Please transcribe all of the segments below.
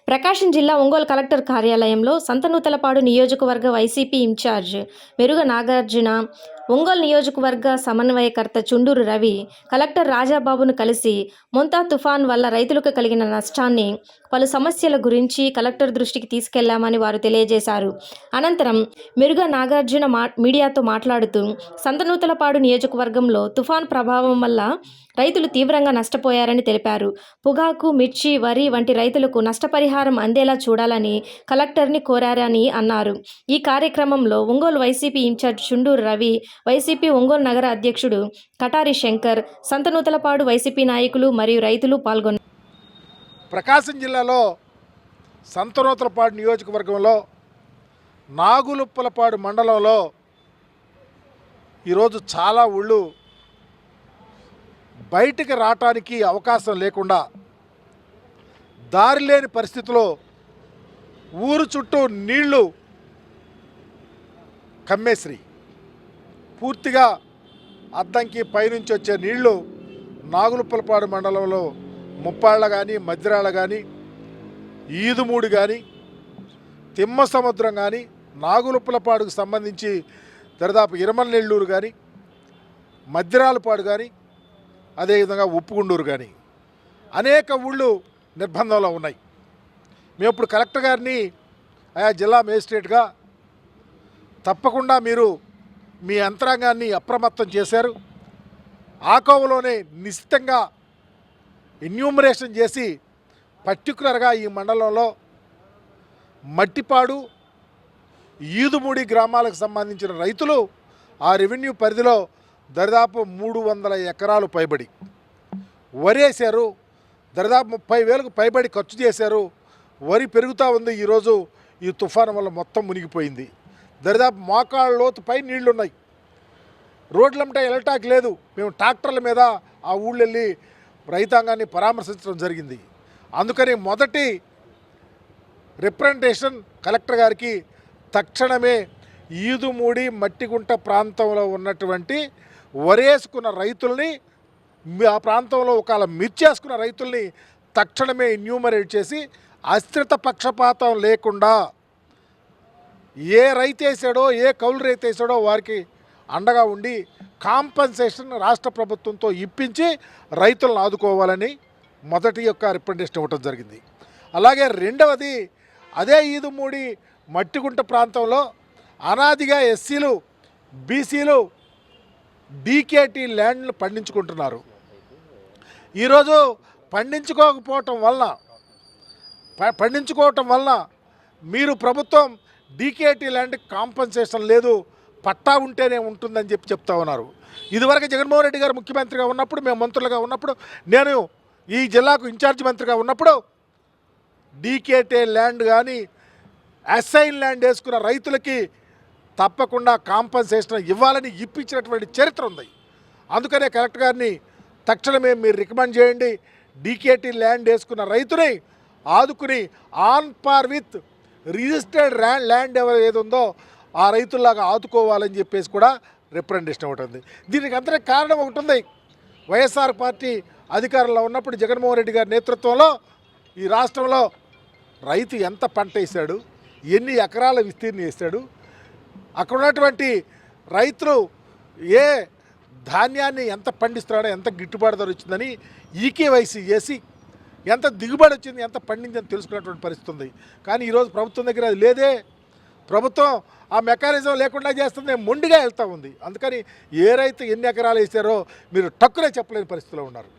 ప్రకాశం జిల్లా ఒంగోలు కలెక్టర్ కార్యాలయంలో సంతనూతలపాడు నియోజకవర్గ వైసీపీ ఇన్ఛార్జ్ మెరుగ నాగార్జున, ఒంగోలు నియోజకవర్గ సమన్వయకర్త చుండూరు రవి కలెక్టర్ రాజాబాబును కలిసి మొంతా తుఫాన్ వల్ల రైతులకు కలిగిన నష్టాన్ని, పలు సమస్యల గురించి కలెక్టర్ దృష్టికి తీసుకెళ్లామని వారు తెలియజేశారు. అనంతరం మెరుగ నాగార్జున మీడియాతో మాట్లాడుతూ సంతనూతలపాడు నియోజకవర్గంలో తుఫాన్ ప్రభావం వల్ల రైతులు తీవ్రంగా నష్టపోయారని తెలిపారు. పొగాకు, మిర్చి, వరి వంటి రైతులకు నష్టపరిహారం అందేలా చూడాలని కలెక్టర్ని కోరారని అన్నారు. ఈ కార్యక్రమంలో ఒంగోలు వైసీపీ ఇన్ఛార్జ్ చుండూరు రవి, వైసీపీ ఒంగోలు నగర అధ్యక్షుడు కటారి శంకర్, సంతనూతలపాడు వైసీపీ నాయకులు మరియు రైతులు పాల్గొన్నారు. ప్రకాశం జిల్లాలో సంతనూతలపాడు నియోజకవర్గంలో నాగులుప్పలపాడు మండలంలో ఈరోజు చాలా ఊళ్ళు బయటికి రావటానికి అవకాశం లేకుండా దారి లేని పరిస్థితిలో ఊరు చుట్టూ నీళ్లు కమ్మేశ్రీ పూర్తిగా అద్దంకి పైనుంచి వచ్చే నీళ్లు నాగులుప్పలపాడు మండలంలో ముప్పాళ్ళ కానీ, మధ్యరాళ్ళ కానీ, ఈదుమూడి కానీ, తిమ్మ సముద్రం కానీ, నాగులుప్పలపాడుకు సంబంధించి దరిదాపు ఇరమలనెల్లూరు కానీ, మధ్యరాలపాడు కానీ, అదేవిధంగా ఉప్పుగుండూరు కానీ అనేక ఊళ్ళు నిర్బంధంలో ఉన్నాయి. మేము ఇప్పుడు కలెక్టర్ గారిని ఆయా జిల్లా మేజిస్ట్రేట్గా తప్పకుండా మీరు మీ యంత్రాంగాన్ని అప్రమత్తం చేశారు. ఆకోవలోనే నిశ్చితంగా ఎన్యూమరేషన్ చేసి పర్టికులర్గా ఈ మండలంలో మట్టిపాడు, ఈదుమూడి గ్రామాలకు సంబంధించిన రైతులు ఆ రెవెన్యూ పరిధిలో దరిదాపు 300 ఎకరాలు పైబడి వరేశారు. దరిదాపు 30,000కు పైబడి ఖర్చు చేశారు. వరి పెరుగుతూ ఉంది. ఈరోజు ఈ తుఫాను వల్ల మొత్తం మునిగిపోయింది. దరిదాపు మోకాళ్ళ లోతుపై నీళ్లున్నాయి. రోడ్లంటే వెళ్ళటానికి లేదు. మేము ట్రాక్టర్ల మీద ఆ ఊళ్ళు వెళ్ళి రైతాంగాన్ని పరామర్శించడం జరిగింది. అందుకని మొదటి రిప్రజెంటేషన్ కలెక్టర్ గారికి తక్షణమే ఈదుమూడి, మట్టిగుంట ప్రాంతంలో ఉన్నటువంటి వరేసుకున్న రైతుల్ని, ఆ ప్రాంతంలో ఒకవేళ మిర్చేసుకున్న రైతుల్ని తక్షణమే ఎన్యూమరేట్ చేసి అస్థిరత పక్షపాతం లేకుండా ఏ రైతు వేసాడో, ఏ కౌలు రైతు వేసాడో వారికి అండగా ఉండి కాంపన్సేషన్ రాష్ట్ర ప్రభుత్వంతో ఇప్పించి రైతులను ఆదుకోవాలని మొదటి యొక్క రిప్రజెంటేషన్ ఇవ్వటం జరిగింది. అలాగే రెండవది, అదే ఈదుమూడి మట్టిగుంట ప్రాంతంలో అనాదిగా ఎస్సీలు, బీసీలు డీకేటీ ల్యాండ్లు పండించుకుంటున్నారు. ఈరోజు పండించుకోవటం వలన మీరు ప్రభుత్వం డీకేటీ ల్యాండ్ కాంపన్సేషన్ లేదు, పట్టా ఉంటేనే ఉంటుందని చెప్తా ఉన్నారు. ఇదివరకు జగన్మోహన్ రెడ్డి గారు ముఖ్యమంత్రిగా ఉన్నప్పుడు, మేము మంత్రులుగా ఉన్నప్పుడు, నేను ఈ జిల్లాకు ఇన్ఛార్జ్ మంత్రిగా ఉన్నప్పుడు డీకేటీ ల్యాండ్ కానీ అసైన్ ల్యాండ్ వేసుకున్న రైతులకి తప్పకుండా కాంపన్సేషన్ ఇవ్వాలని ఇప్పించినటువంటి చరిత్ర ఉంది. అందుకనే కలెక్టర్ గారిని తక్షణమే మీరు రికమెండ్ చేయండి. డీకేటీ ల్యాండ్ వేసుకున్న రైతుని ఆదుకుని on par with registered land ఏది ఉందో ఆ రైతుల్లాగా ఆదుకోవాలని చెప్పేసి కూడా రిప్రజెంటేషన్ ఒకటి ఉంది. దీనికి అందరికి కారణం ఒకటి ఉంది. వైఎస్ఆర్ పార్టీ అధికారంలో ఉన్నప్పుడు జగన్మోహన్ రెడ్డి గారి నేతృత్వంలో ఈ రాష్ట్రంలో రైతు ఎంత పంట వేశాడు, ఎన్ని ఎకరాల విస్తీర్ణం వేశాడు, అక్కడ ఉన్నటువంటి రైతులు ఏ ధాన్యాన్ని ఎంత పండిస్తున్నాడో, ఎంత గిట్టుబాటు ధర వచ్చిందని ఈకేవైసీ చేసి ఎంత దిగుబడి వచ్చింది, ఎంత పండిందని తెలుసుకున్నటువంటి పరిస్థితి ఉంది. కానీ ఈరోజు ప్రభుత్వం దగ్గర అది లేదే. ప్రభుత్వం ఆ మెకానిజం లేకుండా చేస్తుంది, మొండిగా వెళ్తూ ఉంది. అందుకని ఏ రైతు ఎన్ని ఎకరాలు వేసారో మీరు టక్కునే చెప్పలేని పరిస్థితిలో ఉన్నారు.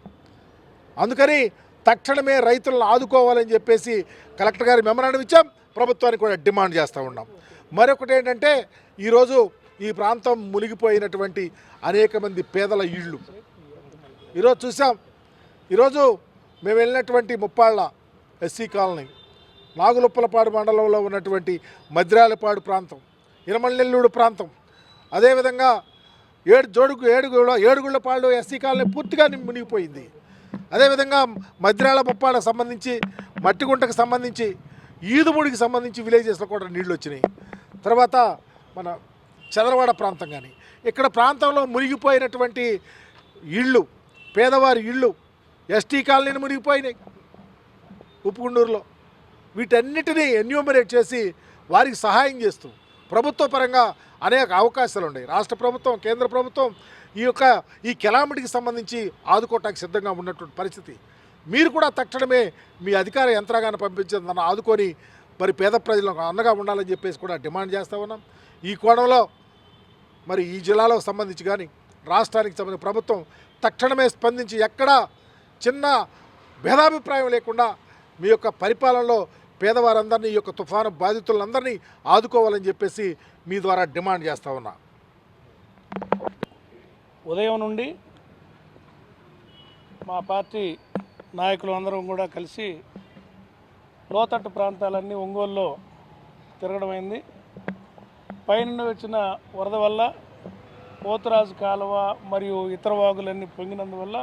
అందుకని తక్షణమే రైతులను ఆదుకోవాలని చెప్పేసి కలెక్టర్ గారి మెమరాండం ఇచ్చాం. ప్రభుత్వానికి కూడా డిమాండ్ చేస్తూ ఉన్నాం. మరొకటి ఏంటంటే, ఈరోజు ఈ ప్రాంతం మునిగిపోయినటువంటి అనేక మంది పేదల ఇళ్ళు ఈరోజు చూసాం. ఈరోజు మేము వెళ్ళినటువంటి ముప్పాళ్ళ ఎస్సీ కాలనీ, నాగులుప్పలపాడు మండలంలో ఉన్నటువంటి మద్రాలపాడు ప్రాంతం, ఇరమలనెల్లూరు ప్రాంతం, అదేవిధంగా ఏడుగుళ్ళపాడు ఎస్సీ కాలనీ పూర్తిగా మునిగిపోయింది. అదేవిధంగా మద్రాల ముప్పాడకు సంబంధించి, మట్టిగుంటకు సంబంధించి, ఈదుమూడికి సంబంధించి విలేజెస్లో కూడా నీళ్ళు వచ్చినాయి. తర్వాత మన చదరవాడ ప్రాంతం కానీ ఇక్కడ ప్రాంతంలో మునిగిపోయినటువంటి ఇళ్ళు, పేదవారి ఇళ్ళు, ఎస్టీ కాలనీని మునిగిపోయినాయి. ఉప్పుగుండూరులో వీటన్నిటినీ ఎన్యూమరేట్ చేసి వారికి సహాయం చేస్తూ ప్రభుత్వ పరంగా అనేక అవకాశాలు ఉన్నాయి. రాష్ట్ర ప్రభుత్వం, కేంద్ర ప్రభుత్వం ఈ కెలామిటీకి సంబంధించి ఆదుకోవటానికి సిద్ధంగా ఉన్నటువంటి పరిస్థితి. మీరు కూడా తక్షణమే మీ అధికార యంత్రాంగాన్ని పంపించి నన్ను ఆదుకొని మరి పేద ప్రజలకు అండగా ఉండాలని చెప్పేసి కూడా డిమాండ్ చేస్తూ ఉన్నాం. ఈ కోణంలో మరి ఈ జిల్లాలో సంబంధించి కానీ రాష్ట్రానికి సంబంధించి ప్రభుత్వం తక్షణమే స్పందించి ఎక్కడా చిన్న భేదాభిప్రాయం లేకుండా మీ యొక్క పరిపాలనలో పేదవారందరినీ ఈ యొక్క తుఫాను బాధితులందరినీ ఆదుకోవాలని చెప్పేసి మీ ద్వారా డిమాండ్ చేస్తూ ఉన్నా. ఉదయం నుండి మా పార్టీ నాయకులు అందరం కూడా కలిసి లోతట్టు ప్రాంతాలన్నీ ఒంగోలులో తిరగడమైంది. పైనుండి వచ్చిన వరద వల్ల పోతురాజు కాలువ మరియు ఇతర వాగులన్నీ పొంగినందువల్ల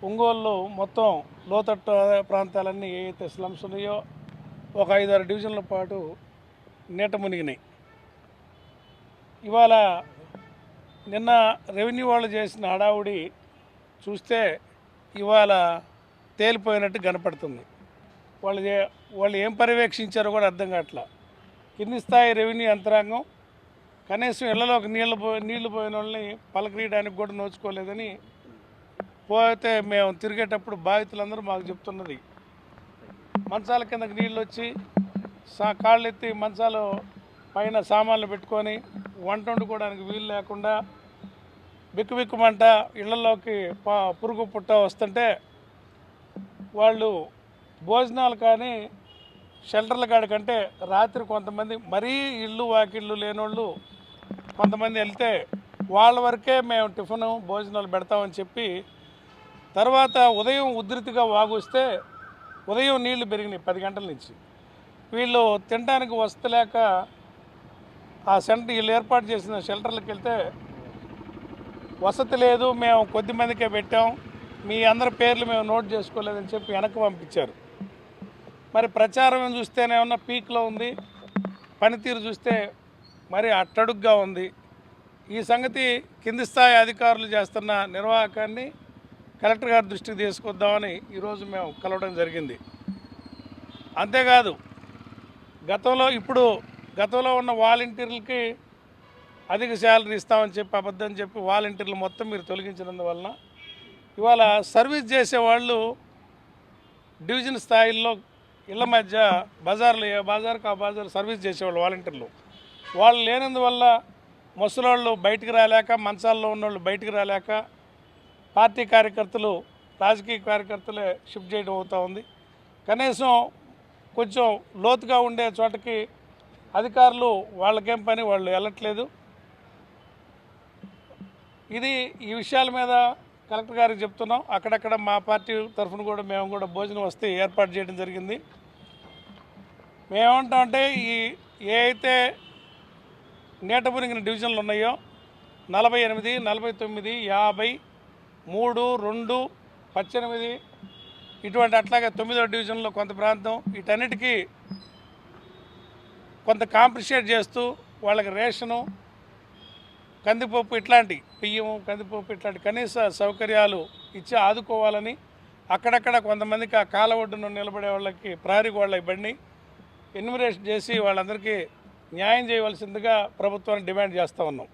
ఒంగోలులో మొత్తం లోతట్టు ప్రాంతాలన్నీ ఏవైతే స్లమ్స్ ఉన్నాయో ఒక 5-6 డివిజన్ల పాటు నీట మునిగినాయి. ఇవాళ నిన్న రెవెన్యూ వాళ్ళు చేసిన హడావుడి చూస్తే ఇవాళ తేలిపోయినట్టు కనపడుతుంది. వాళ్ళు ఏం పర్యవేక్షించారో కూడా అర్థం కావట్లా. కింది స్థాయి రెవెన్యూ యంత్రాంగం కనీసం ఇళ్లలోకి నీళ్లు పోయిన వాళ్ళని పలకరీయడానికి కూడా నోచుకోలేదని పోతే మేము తిరిగేటప్పుడు బాధితులందరూ మాకు చెప్తున్నది. మంచాల కిందకి నీళ్ళు వచ్చి కాళ్ళు ఎత్తి మంచాలు పైన సామాన్లు పెట్టుకొని వంట వండుకోవడానికి వీలు లేకుండా బిక్కుబిక్కుమంట ఇళ్లలోకి పురుగు పుట్ట వస్తుంటే వాళ్ళు భోజనాలు కానీ షెల్టర్ల కాడికంటే రాత్రి కొంతమంది మరీ ఇళ్ళు వాకిళ్ళు లేనోళ్ళు కొంతమంది వెళ్తే వాళ్ళ వరకే మేము టిఫిన్ భోజనాలు పెడతామని చెప్పి తర్వాత ఉదయం ఉధృతిగా వాగుస్తే ఉదయం నీళ్లు పెరిగినాయి 10 గంటల నుంచి. వీళ్ళు తినడానికి వస్తలేక వీళ్ళు ఏర్పాటు చేసిన షెల్టర్లకు వెళ్తే వసతి లేదు, మేము కొద్ది మందికే పెట్టాం, మీ అందరి పేర్లు మేము నోట్ చేసుకోలేదని చెప్పి వెనక్కి పంపించారు. మరి ప్రచారం చూస్తేనేమన్నా పీక్లో ఉంది, పనితీరు చూస్తే మరి అట్టడుగ్గా ఉంది. ఈ సంగతి కింది స్థాయి అధికారులు చేస్తున్న నిర్వాహకాన్ని కలెక్టర్ గారి దృష్టికి తీసుకొద్దామని ఈరోజు మేము కలవడం జరిగింది. అంతేకాదు గతంలో ఉన్న వాలంటీర్లకి అధిక శాలరీ ఇస్తామని చెప్పి అబద్ధం చెప్పి వాలంటీర్లు మొత్తం మీరు తొలగించినందువలన ఇవాళ సర్వీస్ చేసేవాళ్ళు డివిజన్ స్థాయిల్లో ఇళ్ల మధ్య బజార్కి ఆ బజార్ సర్వీస్ చేసేవాళ్ళు వాలంటీర్లు వాళ్ళు లేనందువల్ల ముసలోళ్ళు బయటికి రాలేక, మంచాల్లో ఉన్నోళ్ళు బయటికి రాలేక పార్టీ కార్యకర్తలు, రాజకీయ కార్యకర్తలే షిఫ్ట్ చేయడం అవుతూ ఉంది. కనీసం కొంచెం లోతుగా ఉండే చోటకి అధికారులు వాళ్ళకేం పని వాళ్ళు వెళ్ళట్లేదు. ఈ విషయాల మీద కలెక్టర్ గారికి చెప్తున్నాం. అక్కడక్కడ మా పార్టీ తరఫున కూడా మేము కూడా భోజనం వస్తే ఏర్పాటు చేయడం జరిగింది. మేమేమంటామంటే ఏ అయితే నీట మునిగిన డివిజన్లు ఉన్నాయో 48, 49, 50, 3, 2, 18 ఇటువంటి అట్లాగే 9వ డివిజన్లో కొంత ప్రాంతం వీటన్నిటికీ కొంత కాంప్రిషియేట్ చేస్తూ వాళ్ళకి రేషను, కందిపప్పు ఇట్లాంటి బియ్యము, కందిపప్పు ఇట్లాంటి కనీస సౌకర్యాలు ఇచ్చి ఆదుకోవాలని అక్కడక్కడ కొంతమందికి ఆ కాల ఒడ్డును నిలబడే వాళ్ళకి ప్రహరీ గోడల బండి ఎన్యూమరేషన్ చేసి వాళ్ళందరికీ న్యాయం చేయవలసిందిగా ప్రభుత్వాన్ని డిమాండ్ చేస్తూ ఉన్నాం.